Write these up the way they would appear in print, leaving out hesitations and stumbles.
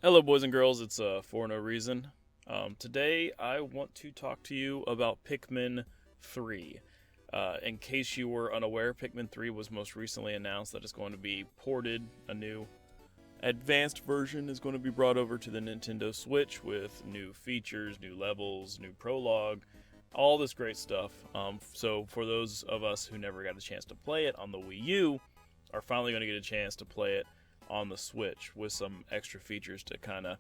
Hello, boys and girls. It's For No Reason. Today, I want to talk to you about Pikmin 3. In case you were unaware, Pikmin 3 was most recently announced that it's going to be ported. A new advanced version is going to be brought over to the Nintendo Switch with new features, new levels, new prologue, all this great stuff. So, for those of us who never got a chance to play it on the Wii U, are finally going to get a chance to play it on the Switch with some extra features to kind of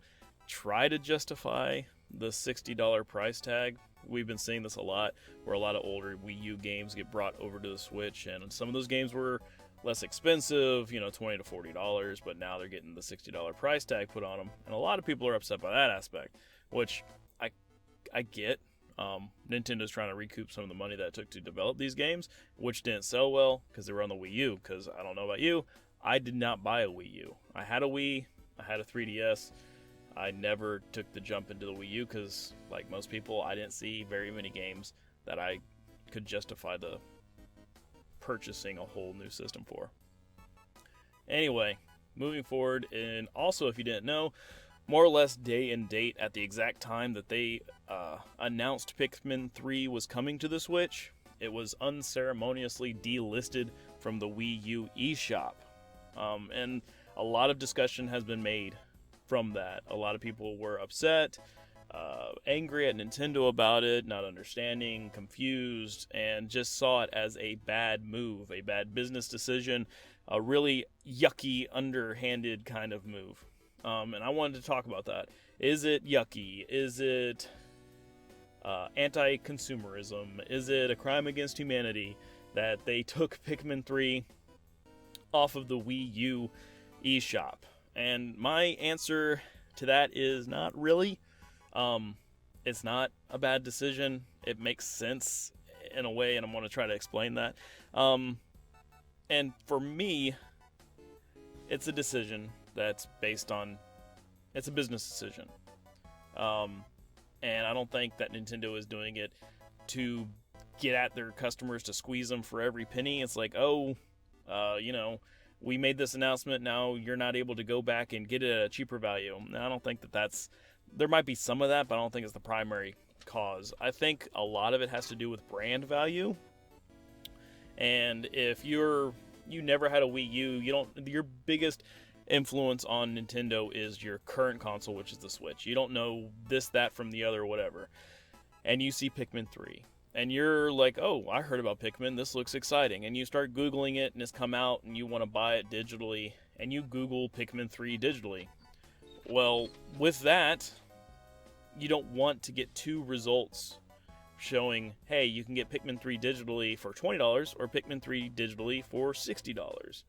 try to justify the $60 price tag. We've been seeing this a lot, where a lot of older Wii U games get brought over to the Switch, and some of those games were less expensive, $20 to $40, but now they're getting the $60 price tag put on them, and a lot of people are upset by that aspect, which I get. Nintendo's trying to recoup some of the money that it took to develop these games, which didn't sell well because they were on the Wii U. Because I don't know about you, I did not buy a Wii U. I had a Wii, I had a 3DS. I never took the jump into the Wii U because, like most people, I didn't see very many games that I could justify the purchasing a whole new system for. Anyway, moving forward, and also if you didn't know, more or less day and date at the exact time that they announced Pikmin 3 was coming to the Switch, it was unceremoniously delisted from the Wii U eShop. And a lot of discussion has been made from that. A lot of people were upset, angry at Nintendo about it, not understanding, confused, and just saw it as a bad move, a bad business decision, a really yucky, underhanded kind of move. And I wanted to talk about that. Is it yucky? Is it anti-consumerism? Is it a crime against humanity that they took Pikmin 3 off of the Wii U eShop? And my answer to that is not really. It's not a bad decision. It makes sense in a way, and I'm going to try to explain that. And for me, it's a decision that's based on, it's a business decision. And I don't think that Nintendo is doing it to get at their customers, to squeeze them for every penny. It's like, we made this announcement, now you're not able to go back and get it at a cheaper value. I don't think there might be some of that, but I don't think it's the primary cause. I think a lot of it has to do with brand value. And if you never had a Wii U, your biggest influence on Nintendo is your current console, which is the Switch. You don't know this, that from the other, whatever. And you see Pikmin 3. And you're like, oh, I heard about Pikmin, this looks exciting. And you start Googling it, and it's come out, and you want to buy it digitally. And you Google Pikmin 3 digitally. Well, with that, you don't want to get two results showing, hey, you can get Pikmin 3 digitally for $20 or Pikmin 3 digitally for $60.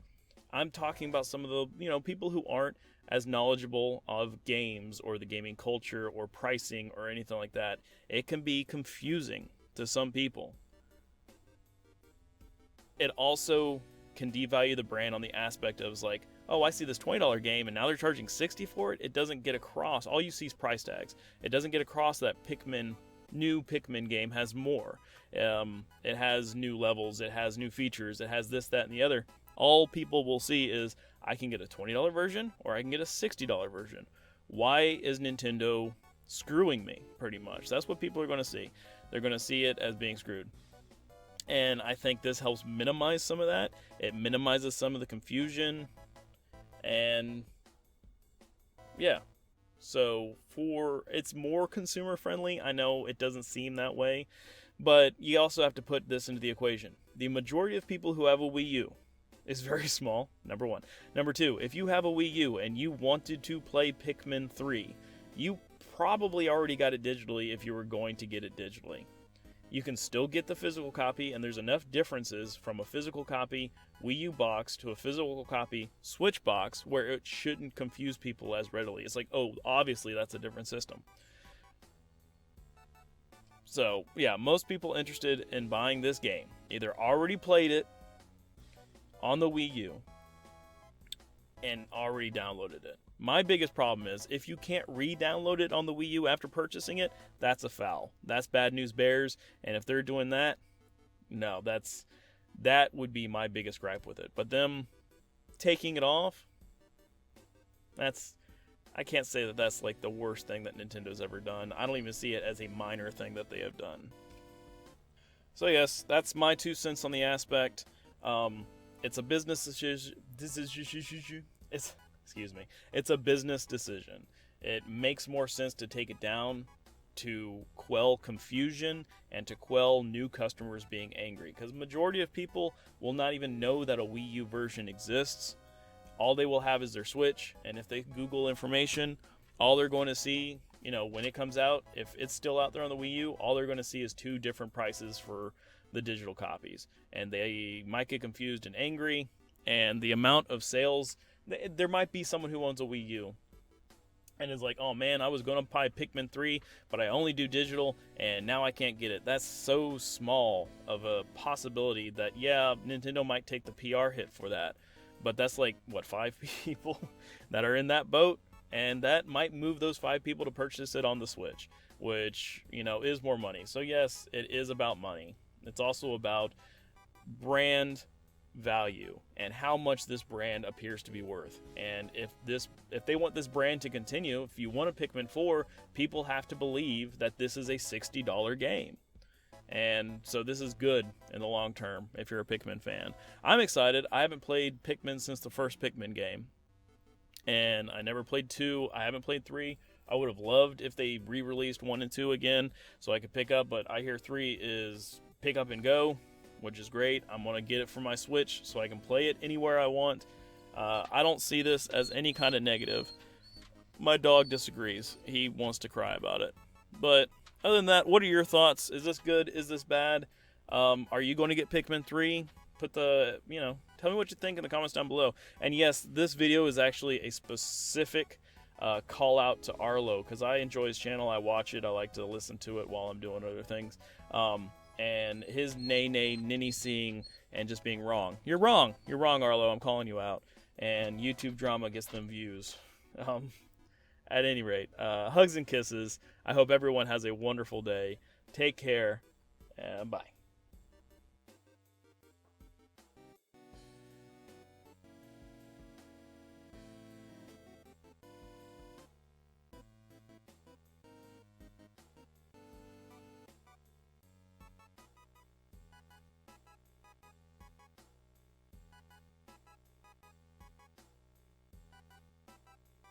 I'm talking about some of the, people who aren't as knowledgeable of games or the gaming culture or pricing or anything like that. It can be confusing to some people. It also can devalue the brand on the aspect of like, oh, I see this $20 game and now they're charging $60 for it. It doesn't get across. All you see is price tags. It doesn't get across that new Pikmin game has more. It has new levels. It has new features. It has this, that, and the other. All people will see is, I can get a $20 version or I can get a $60 version. Why is Nintendo screwing me, pretty much? That's what people are going to see. They're going to see it as being screwed. And I think this helps minimize some of that. It minimizes some of the confusion. And yeah. So it's more consumer friendly. I know it doesn't seem that way. But you also have to put this into the equation. The majority of people who have a Wii U is very small, number one. Number two, if you have a Wii U and you wanted to play Pikmin 3, you probably already got it digitally if you were going to get it digitally. You can still get the physical copy, and there's enough differences from a physical copy Wii U box to a physical copy Switch box where it shouldn't confuse people as readily. It's like, oh, obviously that's a different system. So, yeah, most people interested in buying this game either already played it on the Wii U and already downloaded it. My biggest problem is, if you can't re-download it on the Wii U after purchasing it, that's a foul. That's bad news bears, and if they're doing that, no, that would be my biggest gripe with it. But them taking it off, that's I can't say that that's like the worst thing that Nintendo's ever done. I don't even see it as a minor thing that they have done. So yes, that's my 2 cents on the aspect. It's a business decision. It's a business decision. It makes more sense to take it down to quell confusion and to quell new customers being angry, because the majority of people will not even know that a Wii U version exists. All they will have is their Switch, and if they Google information, all they're going to see, when it comes out, if it's still out there on the Wii U, all they're going to see is 2 different prices for the digital copies, and they might get confused and angry. And the amount of sales, there might be someone who owns a Wii U and is like, oh man, I was going to buy Pikmin 3, but I only do digital, and now I can't get it. That's so small of a possibility that, yeah, Nintendo might take the PR hit for that. But that's like, 5 people that are in that boat, and that might move those 5 people to purchase it on the Switch, which, is more money. So yes, it is about money. It's also about brand value and how much this brand appears to be worth. And if they want this brand to continue, if you want a Pikmin 4, people have to believe that this is a $60 game. And so this is good in the long term if you're a Pikmin fan. I'm excited. I haven't played Pikmin since the first Pikmin game, and I never played 2. I haven't played 3. I would have loved if they re-released 1 and 2 again so I could pick up, but I hear 3 is pick up and go, which is great. I'm going to get it for my Switch so I can play it anywhere I want. I don't see this as any kind of negative. My dog disagrees. He wants to cry about it. But other than that, what are your thoughts? Is this good? Is this bad? Are you going to get Pikmin 3? Tell me what you think in the comments down below. And yes, this video is actually a specific call out to Arlo, because I enjoy his channel. I watch it. I like to listen to it while I'm doing other things. And his ninny seeing and just being wrong. You're wrong, Arlo. I'm calling you out. And YouTube drama gets them views. At any rate, hugs and kisses. I hope everyone has a wonderful day. Take care. Bye.